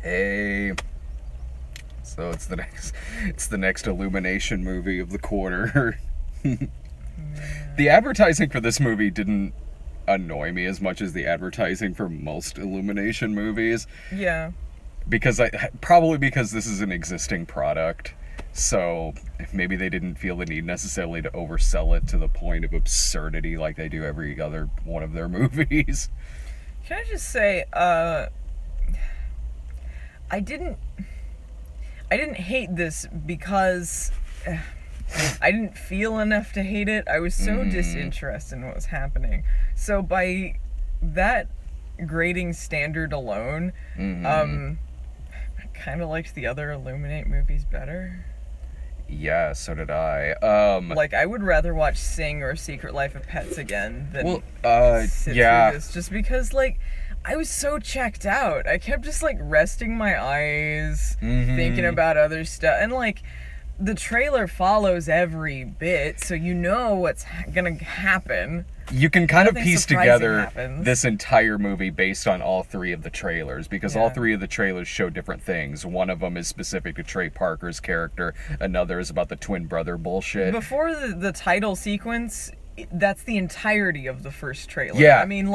Hey. So it's the next Illumination movie of the quarter. The advertising for this movie didn't annoy me as much as the advertising for most Illumination movies. Yeah. Probably because this is an existing product. So maybe they didn't feel the need necessarily to oversell it to the point of absurdity like they do every other one of their movies. Can I just say, I didn't hate this because I didn't feel enough to hate it. I was so disinterested in what was happening. So by that grading standard alone, I kind of liked the other Illuminate movies better. Yeah, so did I. I would rather watch Sing or Secret Life of Pets again than sit yeah. through this, just because, I was so checked out. I kept just, resting my eyes, thinking about other stuff, and, the trailer follows every bit, so you know what's gonna happen. You can kind of Nothing piece surprising together happens. this entire movie based on all three of the trailers, because all Yeah. three of the trailers show different things. One of them is specific to Trey Parker's character, another is about the twin brother bullshit. Before the title sequence, that's the entirety of the first trailer. Yeah. I mean,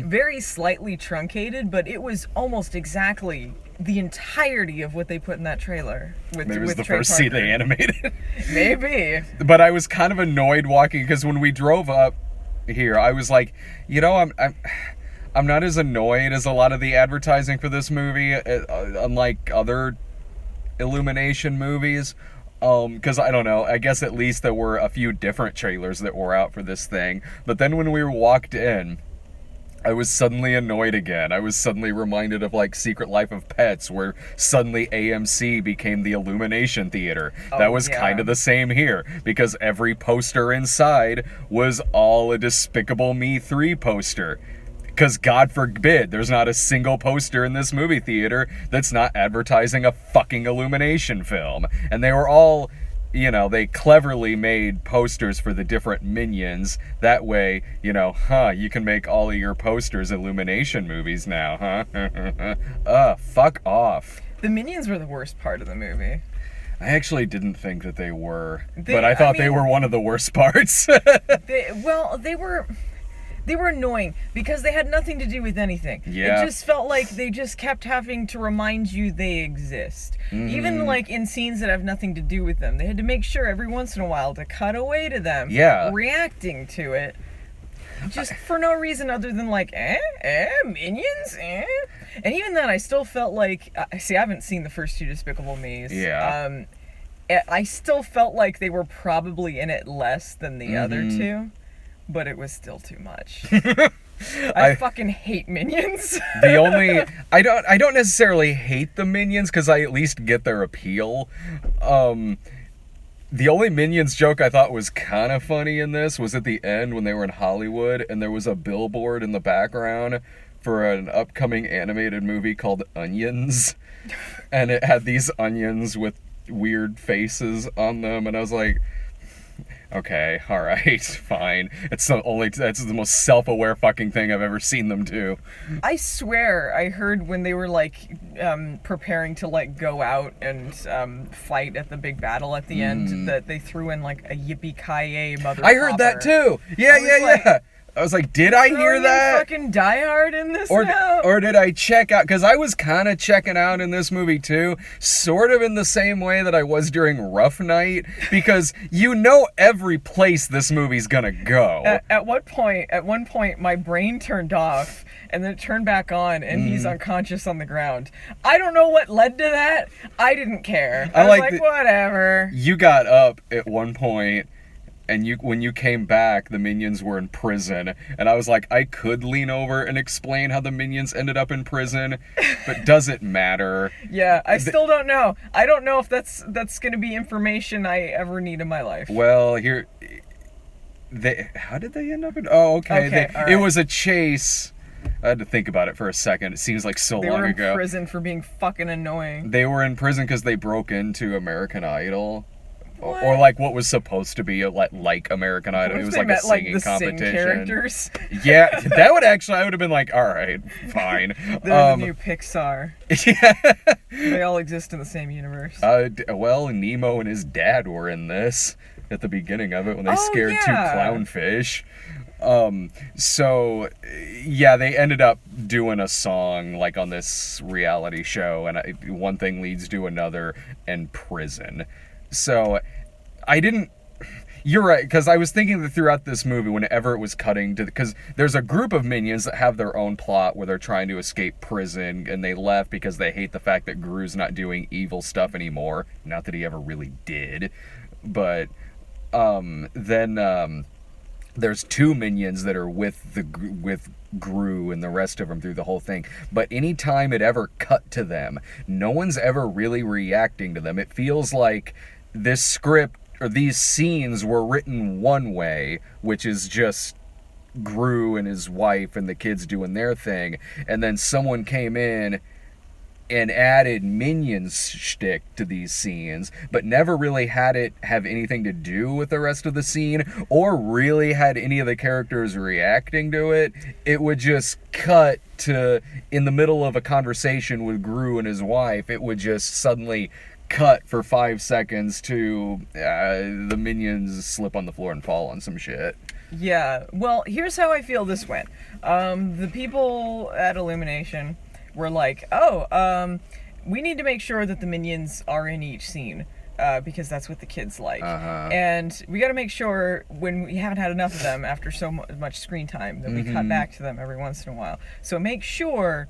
very slightly truncated, but it was almost exactly the entirety of what they put in that trailer. Maybe it was the Trey first scene Parker. they animated. Maybe. But I was kind of annoyed walking, because when we drove up here, I was like, I'm not as annoyed as a lot of the advertising for this movie, unlike other Illumination movies. Because I don't know, I guess at least there were a few different trailers that were out for this thing. But then when we walked in, I was suddenly annoyed again. I was suddenly reminded of Secret Life of Pets, where suddenly AMC became the Illumination Theater. That was kind of the same here, because every poster inside was all a Despicable Me 3 poster. Because God forbid, there's not a single poster in this movie theater that's not advertising a fucking Illumination film. And they were all, they cleverly made posters for the different Minions. That way, you can make all of your posters Illumination movies now, huh? Fuck off. The Minions were the worst part of the movie. I actually didn't think that they were, but I thought they were one of the worst parts. They were annoying because they had nothing to do with anything. Yeah. It just felt like they just kept having to remind you they exist. Even in scenes that have nothing to do with them. They had to make sure every once in a while to cut away to them. Yeah. Reacting to it. Just for no reason other than Minions? And even then I still felt like, I haven't seen the first two Despicable Me's. Yeah. I still felt like they were probably in it less than the other two. But it was still too much. I fucking hate Minions. I don't necessarily hate the Minions, because I at least get their appeal. The only Minions joke I thought was kind of funny in this was at the end when they were in Hollywood and there was a billboard in the background for an upcoming animated movie called Onions. And it had these onions with weird faces on them, and I was like, okay, alright, fine. That's the most self-aware fucking thing I've ever seen them do. I swear I heard when they were preparing to go out and fight at the big battle at the end that they threw in a yippee-ki-yay motherfucker. I heard that too! Yeah. I was like, did I hear that? Fucking Die Hard in this now? Or did I check out? Because I was kind of checking out in this movie too, sort of in the same way that I was during Rough Night, because every place this movie's gonna go. At one point, my brain turned off, and then it turned back on, and he's unconscious on the ground. I don't know what led to that. I didn't care. I was like, whatever. You got up at one point, and when you came back, the Minions were in prison. And I was like, I could lean over and explain how the Minions ended up in prison, but does it matter? Yeah, I still don't know. I don't know if that's going to be information I ever need in my life. Well, how did they end up in... Oh, okay. All right. It was a chase. I had to think about it for a second. It seems like so long ago. They were in prison for being fucking annoying. They were in prison because they broke into American Idol. or like what was supposed to be like American Idol. What it if was they like a met, like, singing the Sing competition. characters? Yeah, that would actually, I would have been like, all right, fine. They're the new Pixar. Yeah. They all exist in the same universe. Well, Nemo and his dad were in this at the beginning of it when they scared two clownfish. So yeah, they ended up doing a song like on this reality show, and one thing leads to another, and prison. So I didn't. You're right, because I was thinking that throughout this movie, whenever it was cutting to, because there's a group of minions that have their own plot where they're trying to escape prison, and they left because they hate the fact that Gru's not doing evil stuff anymore. Not that he ever really did, but then there's two minions that are with Gru and the rest of them through the whole thing. But anytime it ever cut to them, no one's ever really reacting to them. It feels like this script or these scenes were written one way, which is just Gru and his wife and the kids doing their thing, and then someone came in and added minions shtick to these scenes, but never really had it have anything to do with the rest of the scene, or really had any of the characters reacting to it. It would just cut to, in the middle of a conversation with Gru and his wife, it would just suddenly cut for 5 seconds to the minions slip on the floor and fall on some shit. Yeah, well, here's how I feel this went. The people at Illumination were like, we need to make sure that the minions are in each scene, because that's what the kids like. And we got to make sure, when we haven't had enough of them after so much screen time, that we cut back to them every once in a while. So make sure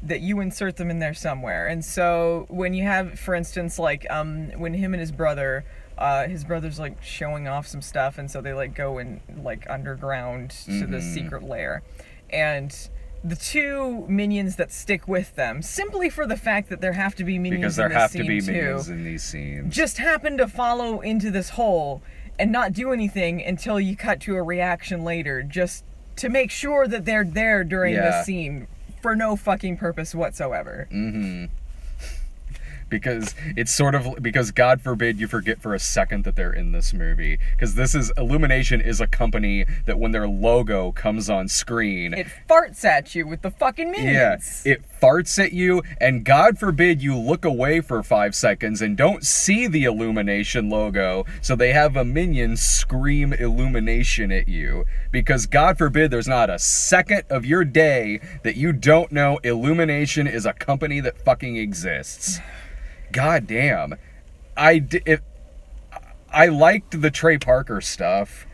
that you insert them in there somewhere. And so when you have, for instance, like when him and his brother's like showing off some stuff, and so they like go in like underground to the secret lair, and the two minions that stick with them, simply for the fact that there have to be minions because there in this have scene to be too, minions in these scenes, just happen to follow into this hole and not do anything until you cut to a reaction later, just to make sure that they're there during this scene for no fucking purpose whatsoever. Because it's sort of, because God forbid you forget for a second that they're in this movie. Because Illumination is a company that when their logo comes on screen, it farts at you with the fucking minions. Yeah, it farts at you, and God forbid you look away for 5 seconds and don't see the Illumination logo, so they have a minion scream Illumination at you. Because God forbid there's not a second of your day that you don't know Illumination is a company that fucking exists. God damn. I liked the Trey Parker stuff.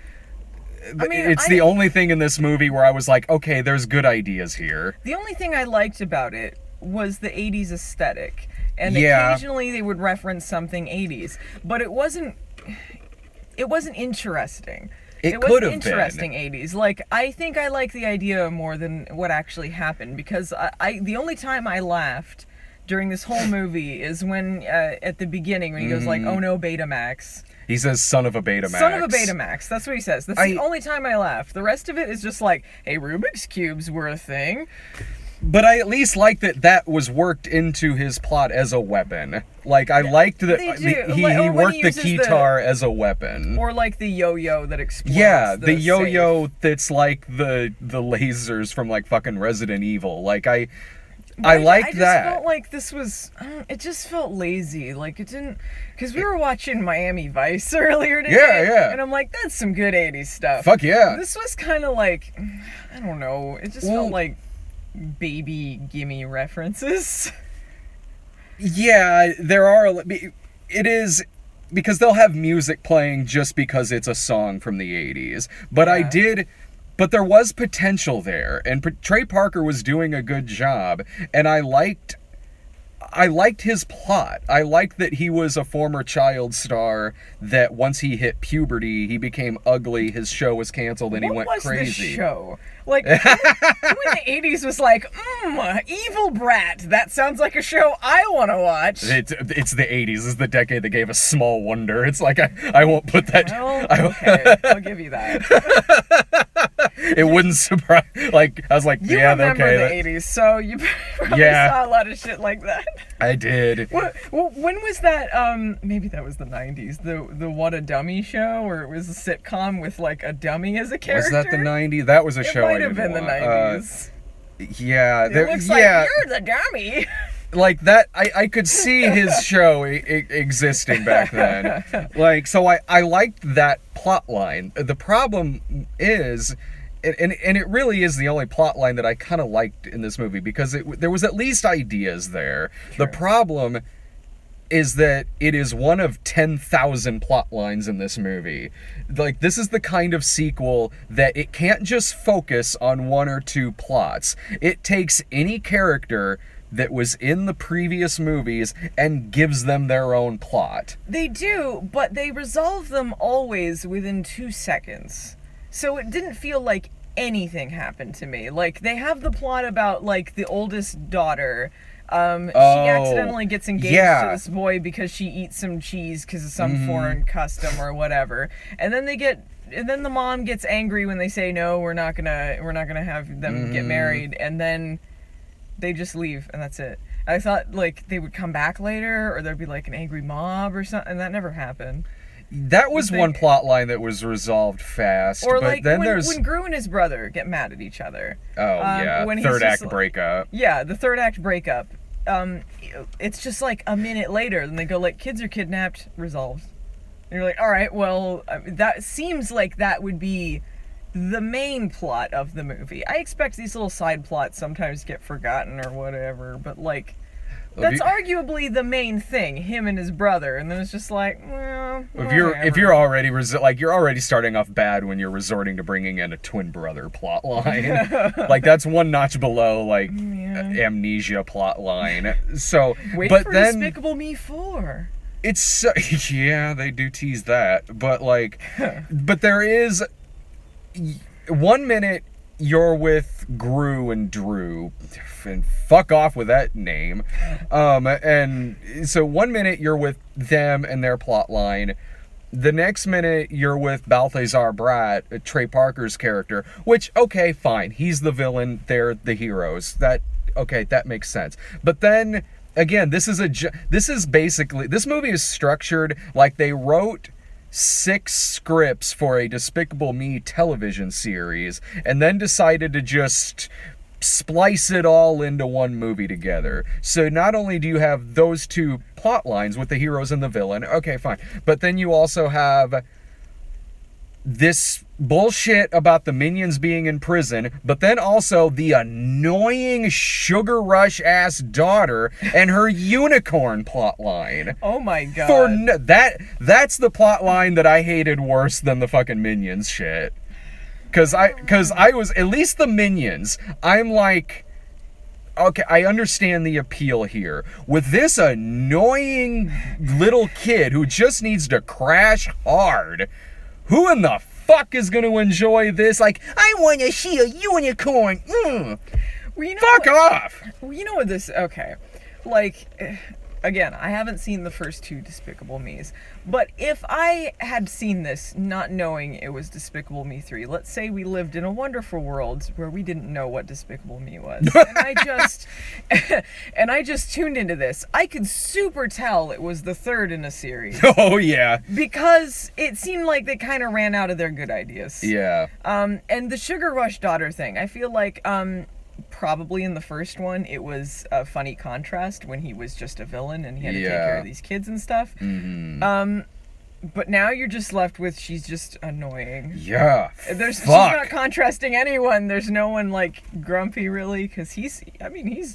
I mean, it's the only thing in this movie where I was like, okay, there's good ideas here. The only thing I liked about it was the 80s aesthetic. And occasionally they would reference something 80s. But it wasn't interesting. It could have interesting been. 80s. Like, I think I like the idea more than what actually happened, because the only time I laughed during this whole movie is when, at the beginning, when he goes like, oh no, Betamax. He says, son of a Betamax. Son of a Betamax. That's what he says. That's the only time I laughed. The rest of it is just like, hey, Rubik's Cubes were a thing. But I at least like that was worked into his plot as a weapon. Like, I liked that he worked the keytar as a weapon. Or like the yo-yo that explodes. Yeah, the yo-yo that's like the lasers from like fucking Resident Evil. Like, I liked that. I just felt like this was, it just felt lazy. Like, it didn't, because we were watching Miami Vice earlier today. Yeah. And I'm like, that's some good 80s stuff. Fuck yeah. This was kind of like, I don't know, it just felt like baby gimme references. Yeah, there are, it is, because they'll have music playing just because it's a song from the 80s. But But there was potential there, and Trey Parker was doing a good job, and I liked his plot. I liked that he was a former child star, that once he hit puberty, he became ugly, his show was canceled, and he went crazy. What was this show? Like, who in the 80s was like, Evil Brat, that sounds like a show I want to watch? It's the 80s. This is the decade that gave us Small Wonder. It's like, I won't put that... Well, okay, I'll give you that. It wouldn't surprise... Like, I was like, You yeah, remember okay. the 80s, so you probably saw a lot of shit like that. I did. When was that, maybe that was the 90s, the What a Dummy show, or it was a sitcom with, like, a dummy as a character? Was that the 90s? That was a show I It might have been the 90s. Yeah. It looks like you're the dummy. Like that, I could see his show existing back then. Like, so I liked that plot line. The problem is, and it really is the only plot line that I kind of liked in this movie, because there was at least ideas there. True. The problem is that it is one of 10,000 plot lines in this movie. Like, this is the kind of sequel that it can't just focus on one or two plots. It takes any character that was in the previous movies and gives them their own plot. They do, but they resolve them always within 2 seconds. So it didn't feel like anything happened to me. Like, they have the plot about, like, the oldest daughter. She accidentally gets engaged to this boy because she eats some cheese because of some foreign custom or whatever. And then the mom gets angry when they say, no, we're not gonna have them get married. And then they just leave, and that's it. I thought, like, they would come back later, or there'd be, like, an angry mob or something, and that never happened. That was one plot line that was resolved fast. Or, but like, then when Gru and his brother get mad at each other. Oh, yeah. When Third act breakup. Yeah, the third act breakup. It's just, like, a minute later, and they go, like, kids are kidnapped, resolved. And you're like, all right, well, that seems like that would be the main plot of the movie. I expect these little side plots sometimes get forgotten or whatever, but, like, that's arguably the main thing, him and his brother, and then it's just like, well, if you're already you're already starting off bad when you're resorting to bringing in a twin brother plot line. Like, that's one notch below, like, amnesia plot line. So wait but for then Despicable Me 4. It's so, yeah, they do tease that, but, like, but there is 1 minute you're with Gru and Drew, and fuck off with that name. And so 1 minute you're with them and their plot line. The next minute you're with Balthazar Bratt, Trey Parker's character, which, okay, fine. He's the villain, they're the heroes. That makes sense. But then again, this movie is structured like they wrote 6 scripts for a Despicable Me television series and then decided to just splice it all into one movie together. So not only do you have those two plot lines with the heroes and the villain, okay, fine, but then you also have this bullshit about the Minions being in prison, but then also the annoying sugar rush ass daughter and her unicorn plot line. Oh my god. That's the plot line that I hated worse than the fucking Minions shit. Cause I was, at least the Minions, I'm like, okay, I understand the appeal here. With this annoying little kid who just needs to crash hard, who in the fuck is going to enjoy this? Like, I want to see a unicorn. Well, fuck off. Well, you know what this... Okay. Like, again, I haven't seen the first 2 Despicable Me's. But if I had seen this not knowing it was Despicable Me 3, let's say we lived in a wonderful world where we didn't know what Despicable Me was, and I just tuned into this, I could super tell it was the third in a series. Oh, yeah. Because it seemed like they kind of ran out of their good ideas. Yeah. And the Sugar Rush daughter thing, I feel like, probably in the first one, it was a funny contrast when he was just a villain and he had to take care of these kids and stuff. Mm-hmm. But now you're just left with she's just annoying. Yeah. She's not contrasting anyone. There's no one like grumpy really, because he's seems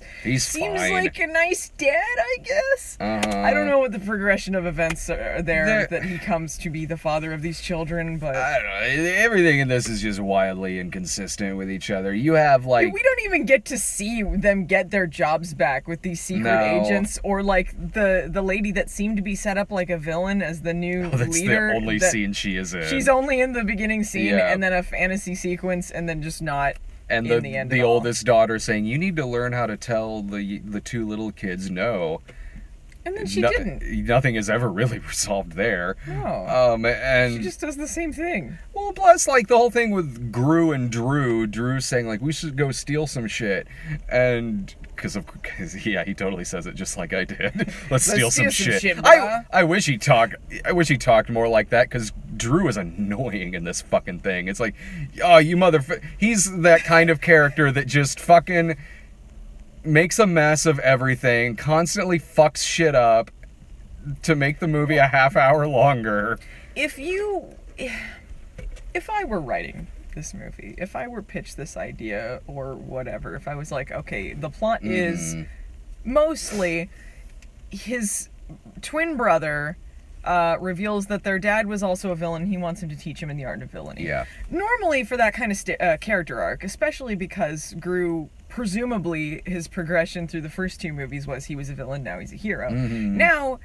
fine. like a nice dad, I guess. I don't know what the progression of events are there that he comes to be the father of these children, but I don't know. Everything in this is just wildly inconsistent with each other. You have like we don't even get to see them get their jobs back with these secret agents, or like the lady that seemed to be set up like a villain as the new that's leader. The only scene she is in. She's only in the beginning scene and then a fantasy sequence and then just not and in the end the of it all. oldest daughter saying, "You need to learn how to tell the two little kids no." And then she didn't. Nothing is ever really resolved there. No. And She just does the same thing. well, plus like the whole thing with Gru and Drew saying like we should go steal some shit, and because yeah, he totally says it just like I did. Let's steal some shit. I wish he talked more like that, because Drew is annoying in this fucking thing. It's like, oh, you he's that kind of character that just fucking makes a mess of everything, constantly fucks shit up to make the movie a half hour longer. If I were writing this movie, if I were pitched this idea or whatever, if I was like, okay, the plot is mostly his twin brother reveals that their dad was also a villain. He wants him to teach him in the art of villainy. Yeah. Normally, for that kind of character arc, especially because Gru, presumably his progression through the first two movies was he was a villain, now he's a hero. Now,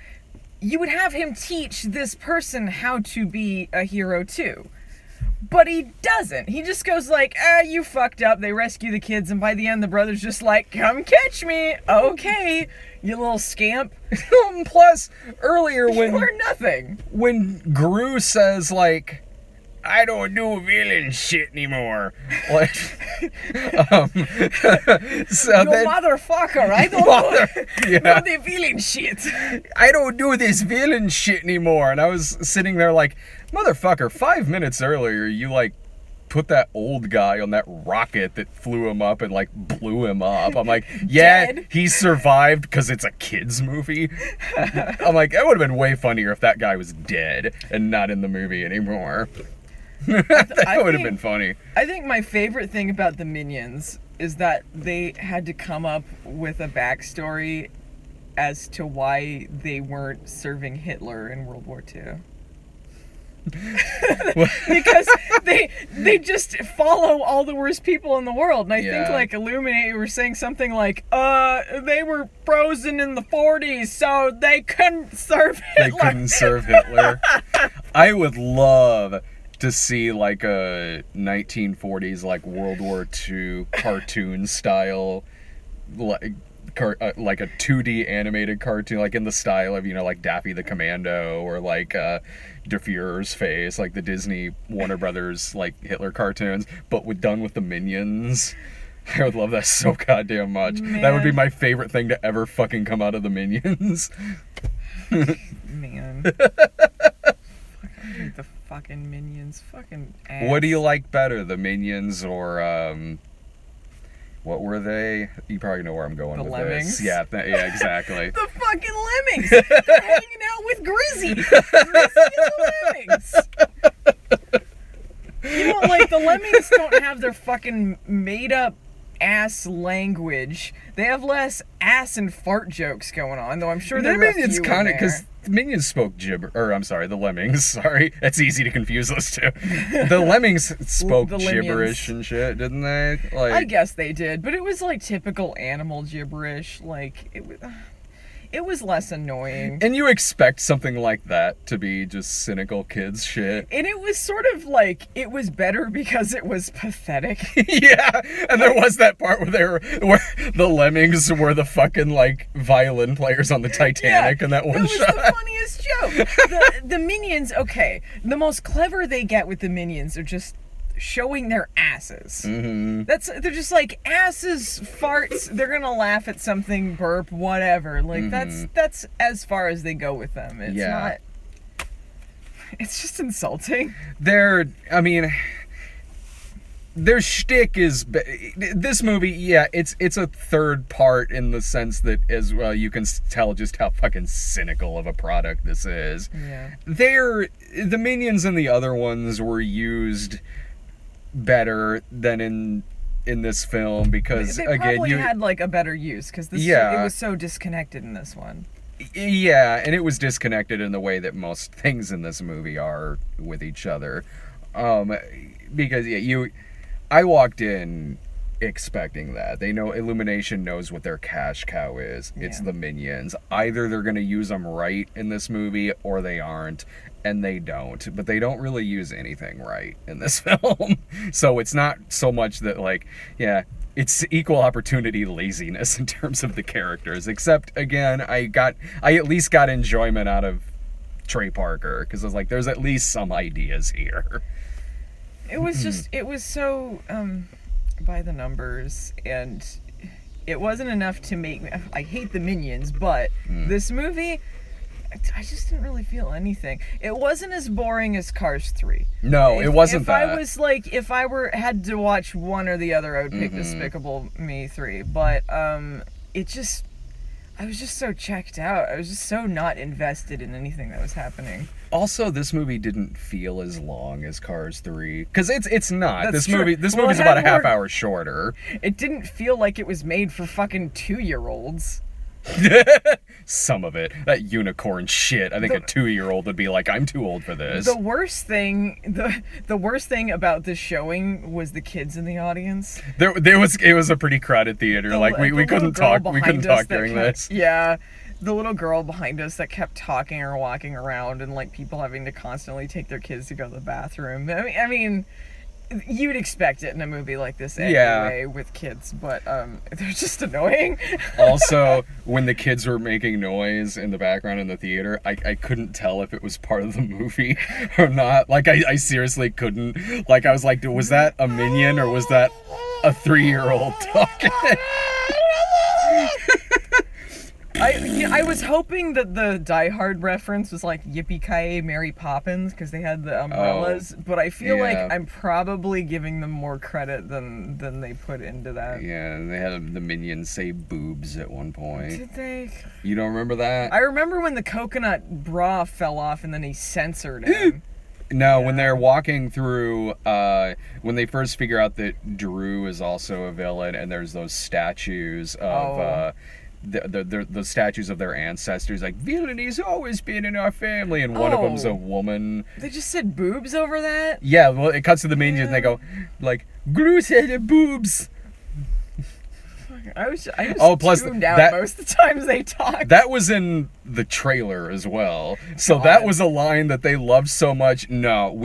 you would have him teach this person how to be a hero too. But he doesn't. He just goes like, you fucked up. They rescue the kids, and by the end, the brother's just like, come catch me. Okay, you little scamp. Plus, earlier You learn nothing. when Gru says like, I don't do villain shit anymore. Like, so You then, motherfucker, I don't do the villain shit. I don't do this villain shit anymore. And I was sitting there like, motherfucker, 5 minutes earlier, you like put that old guy on that rocket that flew him up and like blew him up. I'm like, yeah, Dead. he survived because it's a kid's movie. I'm like, it would have been way funnier if that guy was dead and not in the movie anymore. That would have been funny. I think my favorite thing about the Minions is that they had to come up with a backstory as to why they weren't serving Hitler in World War II. Because they just follow all the worst people in the world. And I think like Illuminati were saying something like, they were frozen in the 40s, so they couldn't serve Hitler. They couldn't serve Hitler. I would love to see like a 1940s like World War II cartoon style, like a 2D animated cartoon, like in the style of, you know, like Daffy the Commando or like Der Fuhrer's Face, like the Disney Warner Brothers like Hitler cartoons, but done with the Minions. I would love that so goddamn much. Man. That would be my favorite thing to ever fucking come out of the Minions. Man. I hate the fucking Minions. Fucking ass. What do you like better, the Minions or what were they? You probably know where I'm going The with Lemmings? this. Yeah, yeah, exactly. The fucking Lemmings! They're hanging out with Grizzy! Grizzy and the Lemmings! You know, like, the Lemmings don't have their fucking made-up ass language. They have less ass and fart jokes going on, though I'm sure there were a few in kind of, there. because the Minions spoke gibber, or I'm sorry, the Lemmings, sorry. It's easy to confuse those two. The Lemmings spoke The gibberish and shit, didn't they? Like, I guess they did, but it was like typical animal gibberish. Like, it was less annoying. and you expect something like that to be just cynical kids shit. And it was sort of like, it was better because it was pathetic. Yeah, and there was that part where the Lemmings were the fucking like violin players on the Titanic in that one shot. It was the funniest joke. The Minions, okay, the most clever they get with the Minions are just showing their asses. Mm-hmm. They're just like asses, farts. They're gonna laugh at something, burp, whatever. Like that's as far as they go with them. It's not. It's just insulting. Their shtick is this movie. Yeah, it's a third part in the sense that as well you can tell just how fucking cynical of a product this is. Yeah. The Minions and the other ones were used better than in this film because they again probably had like a better use because it was so disconnected in this one. Yeah, and it was disconnected in the way that most things in this movie are with each other. Because I walked in expecting that. They know Illumination knows what their cash cow is. It's Yeah. the Minions. Either they're going to use them right in this movie or they aren't, and they don't. But they don't really use anything right in this film. So it's not so much that, like, yeah, it's equal opportunity laziness in terms of the characters. Except, again, I at least got enjoyment out of Trey Parker, because I was like, there's at least some ideas here. It was just, it was so by the numbers, and it wasn't enough to make me. I hate the Minions, but this movie, I just didn't really feel anything. It wasn't as boring as Cars 3. No, it wasn't if that. I was like, if I had to watch one or the other, I would pick Despicable Me 3. But it just, I was just so checked out. I was just so not invested in anything that was happening. Also, this movie didn't feel as long as Cars 3, because it's not. That's This true. movie's Well, it about a had half more- hour shorter. It didn't feel like it was made for fucking 2-year-olds. Some of it, that unicorn shit. I think a 2-year-old would be like, I'm too old for this. The worst thing, the worst thing about this showing was the kids in the audience. It was a pretty crowded theater. Like we The couldn't little girl talk. We behind couldn't us talk that during kept- this. Yeah, the little girl behind us that kept talking or walking around, and like people having to constantly take their kids to go to the bathroom. I mean, you'd expect it in a movie like this anyway with kids, but they're just annoying. Also, when the kids were making noise in the background in the theater, I couldn't tell if it was part of the movie or not. Like, I seriously couldn't. Like, I was like, was that a minion or was that a 3-year-old talking? I was hoping that the Die Hard reference was like Yippee-ki-yay Mary Poppins, because they had the umbrellas, but I feel like I'm probably giving them more credit than they put into that. Yeah, they had the minions say boobs at one point. Did they? You don't remember that? I remember when the coconut bra fell off and then he censored him. No, when they're walking through, when they first figure out that Drew is also a villain, and there's those statues of the statues of their ancestors, like, villainy always been in our family, and one of them's a woman. They just said boobs over that? Yeah, well, it cuts to the minions, and they go, like, Gru said boobs. I was plus tuned out that- most of the times they talked. That was in the trailer as well. So that was a line that they loved so much. No,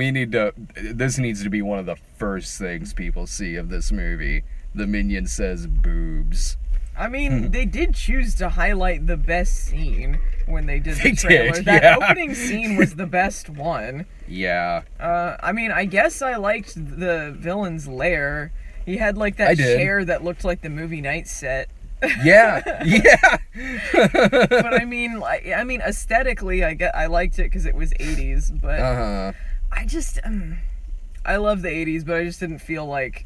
this needs to be one of the first things people see of this movie. The minion says boobs. I mean, they did choose to highlight the best scene when they did the They trailer. did, That yeah. opening scene was the best one. Yeah. I mean, I guess I liked the villain's lair. He had like that I did. chair that looked like the movie night set. Yeah. Yeah. But I mean, aesthetically, I liked it because it was 80s. But I just, I love the 80s, but I just didn't feel like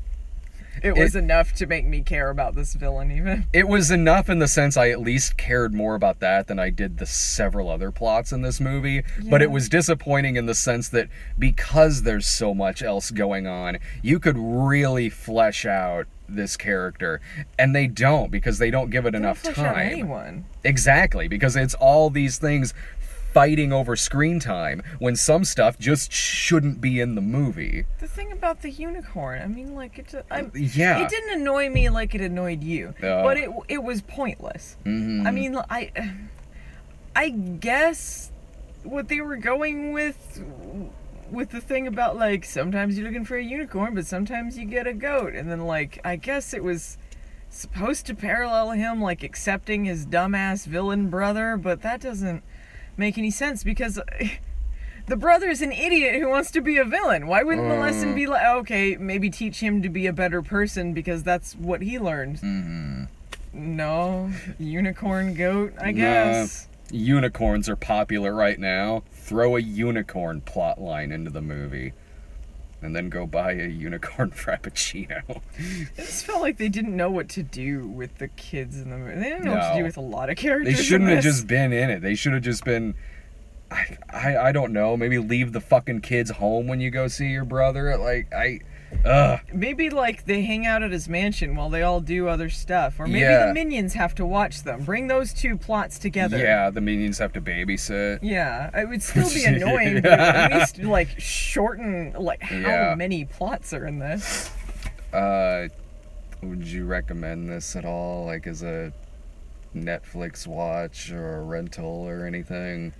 it was enough to make me care about this villain even. It was enough in the sense I at least cared more about that than I did the several other plots in this movie. But it was disappointing in the sense that because there's so much else going on, you could really flesh out this character. And they don't, because they don't give it enough Flesh out time. anyone. Exactly, because it's all these things fighting over screen time when some stuff just shouldn't be in the movie. The thing about the unicorn, I mean, like, it Yeah. didn't annoy me like it annoyed you, but it was pointless. Mhm. I mean, I guess what they were going with the thing about, like, sometimes you're looking for a unicorn, but sometimes you get a goat, and then, like, I guess it was supposed to parallel him, like, accepting his dumbass villain brother, but that doesn't make any sense because the brother's an idiot who wants to be a villain. Why wouldn't the lesson be like, okay, maybe teach him to be a better person because that's what he learned? No, unicorn goat, I guess. Unicorns are popular right now. Throw a unicorn plot line into the movie. And then go buy a unicorn frappuccino. It just felt like they didn't know what to do with the kids in the movie. They didn't know what to do No. with a lot of characters. They shouldn't in have this. just been in it. They should have just been... I don't know. Maybe leave the fucking kids home when you go see your brother. Maybe, like, they hang out at his mansion while they all do other stuff. Or maybe the minions have to watch them. Bring those two plots together. Yeah, the minions have to babysit. Yeah, it would still be annoying, but at least, like, shorten, like, how many plots are in this? Would you recommend this at all, like as a Netflix watch or a rental or anything?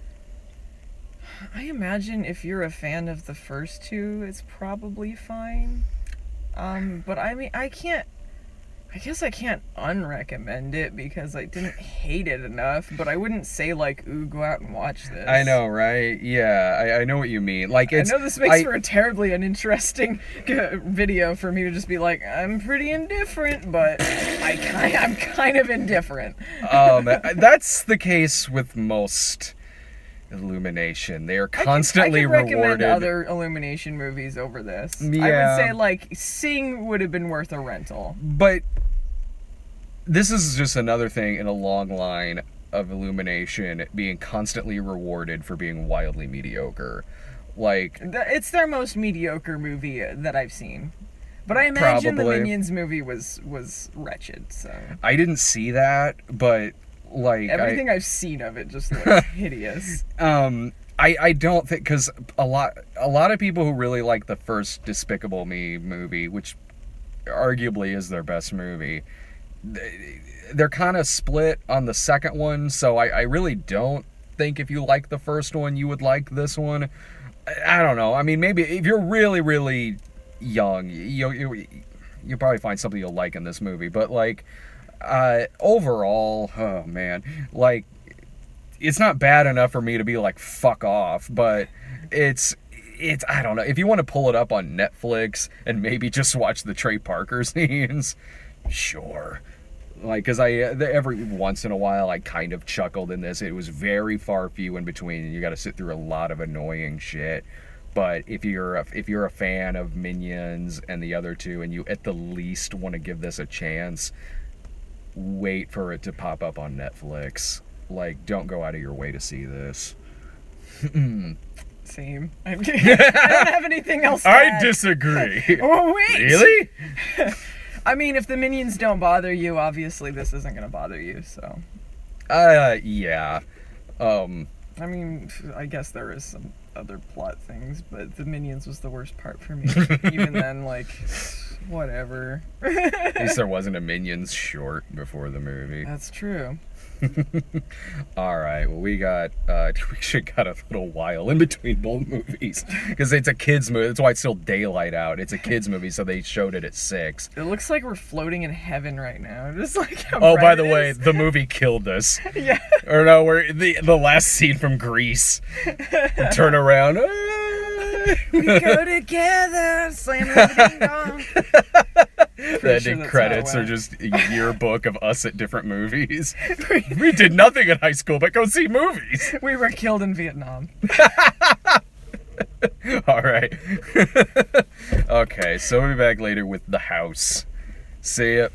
I imagine if you're a fan of the first two, it's probably fine. But I mean, I guess I can't unrecommend it because I didn't hate it enough, but I wouldn't say like, ooh, go out and watch this. I know, right? Yeah, I know what you mean. Like, I know this makes for a terribly uninteresting video for me to just be like, I'm pretty indifferent, but I'm kind of indifferent. That's the case with most Illumination. They are constantly I could recommend rewarded. other Illumination movies over this. Yeah. I would say like Sing would have been worth a rental. But this is just another thing in a long line of Illumination being constantly rewarded for being wildly mediocre. Like, It's their most mediocre movie that I've seen. But I imagine Probably. the Minions movie was wretched, so I didn't see that, but like everything I've seen of it just looks hideous. I don't think, because a lot of people who really like the first Despicable Me movie, which arguably is their best movie, they're kind of split on the second one. So I really don't think if you like the first one, you would like this one. I don't know. I mean, maybe if you're really, really young, you'll probably find something you'll like in this movie. But like, overall, oh man, like, it's not bad enough for me to be like, fuck off, but it's I don't know. If you want to pull it up on Netflix and maybe just watch the Trey Parker scenes, sure. Like, because every once in a while I kind of chuckled in this. It was very few in between, and you got to sit through a lot of annoying shit. But if you're a fan of Minions and the other two, and you at the least want to give this a chance, wait for it to pop up on Netflix. Like, don't go out of your way to see this. Same. I don't have anything else to add. Disagree. Oh, wait! Really? I mean, if the Minions don't bother you, obviously this isn't going to bother you, so. Yeah. I mean, I guess there is some other plot things, but the Minions was the worst part for me. Even then, like, whatever. At least there wasn't a Minions short before the movie. That's true. All right. Well, we should got a little while in between both movies because it's a kids movie. That's why it's still daylight out. It's a kids movie, so they showed it at 6. It looks like we're floating in heaven right now. Just like how Oh, bright by the it way, is. the movie killed us. Yeah. Or no, we're the last scene from Grease. We turn around. We go together, slam everything down. The ending credits are just a yearbook of us at different movies. We did nothing in high school but go see movies. We were killed in Vietnam. All right. Okay, so we'll be back later with The House. See ya.